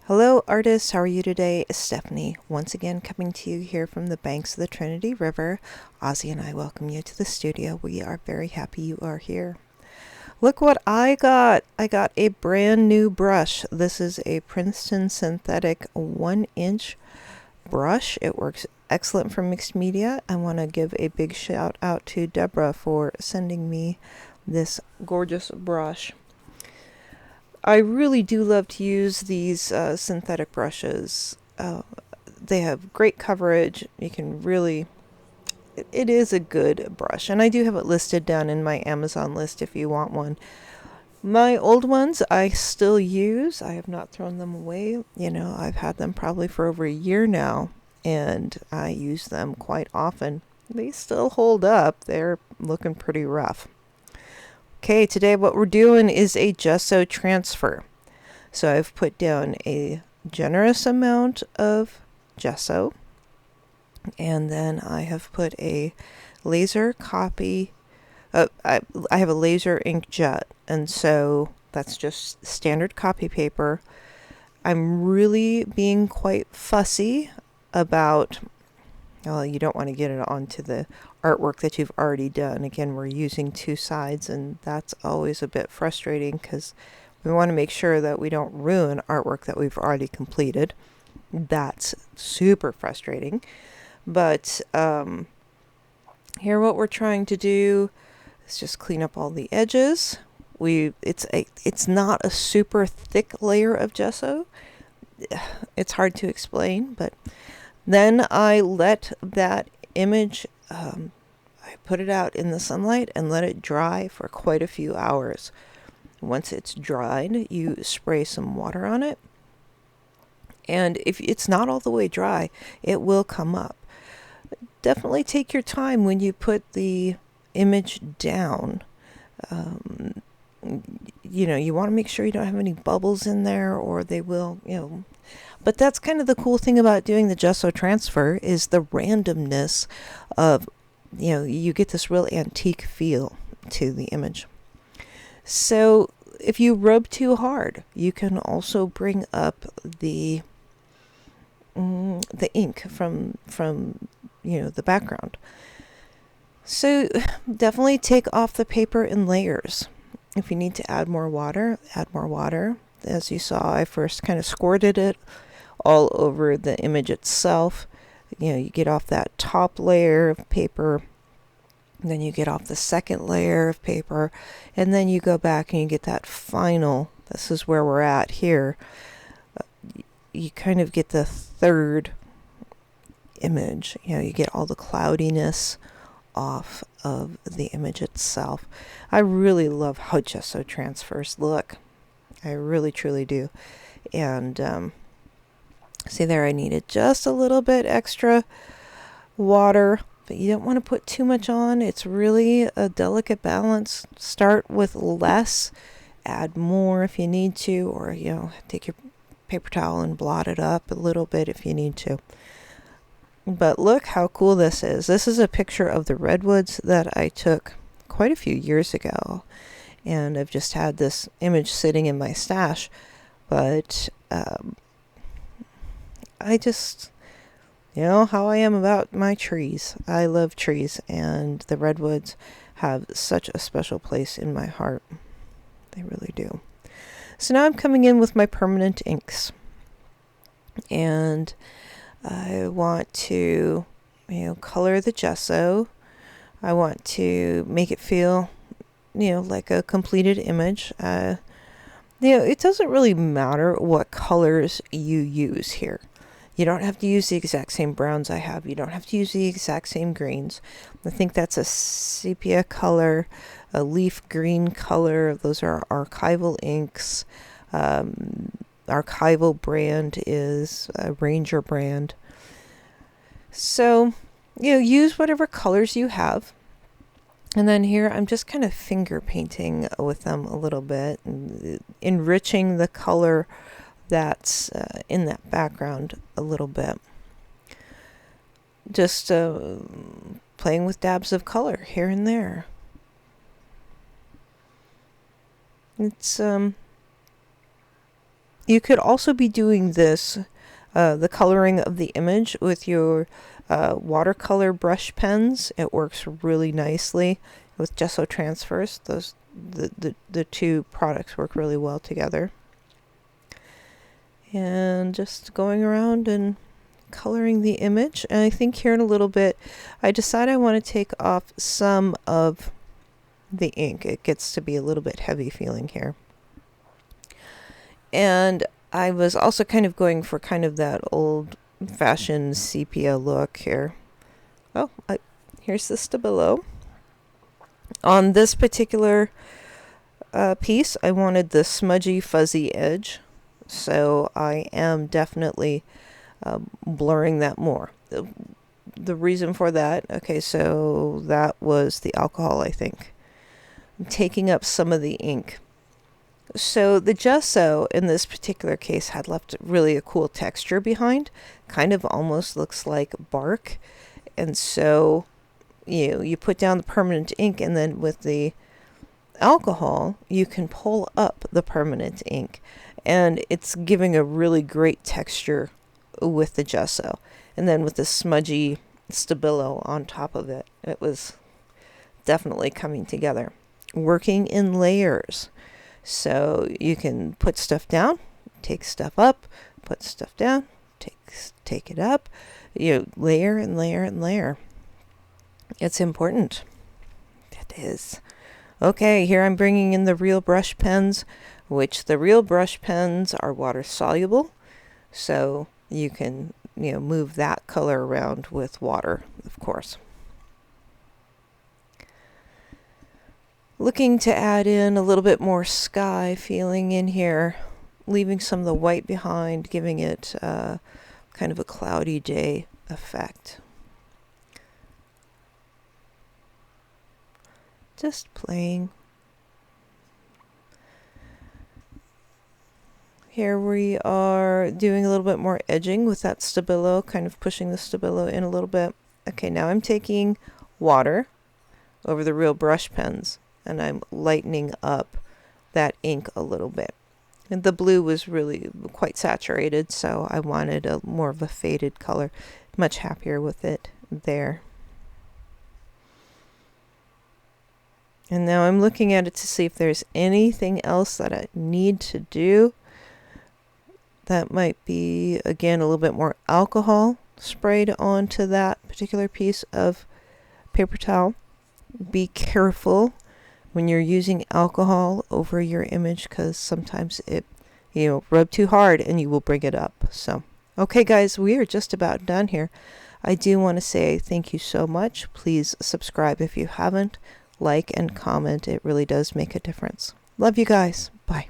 Hello artists, how are you today? It's Stephanie, once again coming to you here from the banks of the Trinity River. Ozzy and I welcome you to the studio. We are very happy you are here. Look what I got. I got a brand new brush. This is a Princeton synthetic 1-inch brush. It works excellent for mixed media. I want to give a big shout out to Deborah for sending me this gorgeous brush. I really do love to use these synthetic brushes. They have great coverage. You can really, it is a good brush. And I do have it listed down in my Amazon list if you want one. My old ones I still use. I have not thrown them away. You know, I've had them probably for over a year now, and I use them quite often. They still hold up. They're looking pretty rough. Okay, today what we're doing is a gesso transfer. So I've put down a generous amount of gesso, and then I have put a laser copy. I have a laser inkjet, and so that's just standard copy paper. I'm really being quite fussy about, well, you don't want to get it onto the artwork that you've already done. Again, we're using two sides, and that's always a bit frustrating because we want to make sure that we don't ruin artwork that we've already completed. That's super frustrating. But here what we're trying to do is just clean up all the edges. It's not a super thick layer of gesso. It's hard to explain, but then I let that image, I put it out in the sunlight and let it dry for quite a few hours. Once it's dried, you spray some water on it. And if it's not all the way dry, it will come up. Definitely take your time when you put the image down. You want to make sure you don't have any bubbles in there, or they will, But that's kind of the cool thing about doing the gesso transfer is the randomness of, you get this real antique feel to the image. So if you rub too hard, you can also bring up the ink from the background. So definitely take off the paper in layers. If you need to add more water, add more water. As you saw, I first kind of squirted it all over the image itself. You get off that top layer of paper, then you get off the second layer of paper, and then you go back and you get that final, this is where we're at here. You kind of get the third image. You get all the cloudiness off of the image itself. I really love how gesso transfers look. I really truly do. And see there, I needed just a little bit extra water, but you don't want to put too much on. It's really a delicate balance. Start with less, add more if you need to, or take your paper towel and blot it up a little bit if you need to. But look how cool this is. This is a picture of the redwoods that I took quite a few years ago, and I've just had this image sitting in my stash. But I just, how I am about my trees. I love trees, and the redwoods have such a special place in my heart. They really do. So now I'm coming in with my permanent inks, and I want to, color the gesso. I want to make it feel, like a completed image. It doesn't really matter what colors you use here. You don't have to use the exact same browns I have. You don't have to use the exact same greens. I think that's a sepia color, a leaf green color. Those are Archival Inks. Archival brand is a Ranger brand. So, use whatever colors you have. And then here I'm just kind of finger painting with them a little bit, and enriching the color that's in that background a little bit. Just playing with dabs of color here and there. It's You could also be doing this, the coloring of the image with your watercolor brush pens. It works really nicely with Gesso Transfers. The two products work really well together. And just going around and coloring the image. And I think here in a little bit, I decide I want to take off some of the ink. It gets to be a little bit heavy feeling here. And I was also kind of going for kind of that old-fashioned sepia look here. Oh, here's the Stabilo. On this particular piece, I wanted the smudgy, fuzzy edge. So I am definitely blurring that more. The reason for that, okay, so that was the alcohol, I think. I'm taking up some of the ink. So the gesso in this particular case had left really a cool texture behind. Kind of almost looks like bark. And so you put down the permanent ink, and then with the alcohol you can pull up the permanent ink, and it's giving a really great texture with the gesso. And then with the smudgy Stabilo on top of it, it was definitely coming together. Working in layers, so you can put stuff down, take stuff up, put stuff down, take it up, layer and layer and layer. It's important. It is. Okay, here I'm bringing in the real brush pens, which the real brush pens are water soluble, so you can move that color around with water, of course. Looking to add in a little bit more sky feeling in here, leaving some of the white behind, giving it kind of a cloudy day effect. Just playing. Here we are doing a little bit more edging with that Stabilo, kind of pushing the Stabilo in a little bit. Okay, now I'm taking water over the real brush pens, and I'm lightening up that ink a little bit. And the blue was really quite saturated, so I wanted more of a faded color. Much happier with it there. And now I'm looking at it to see if there's anything else that I need to do. That might be, again, a little bit more alcohol sprayed onto that particular piece of paper towel. Be careful when you're using alcohol over your image, because sometimes it, rub too hard and you will bring it up. So, okay guys, we are just about done here. I do want to say thank you so much. Please subscribe if you haven't. Like and comment. It really does make a difference. Love you guys. Bye.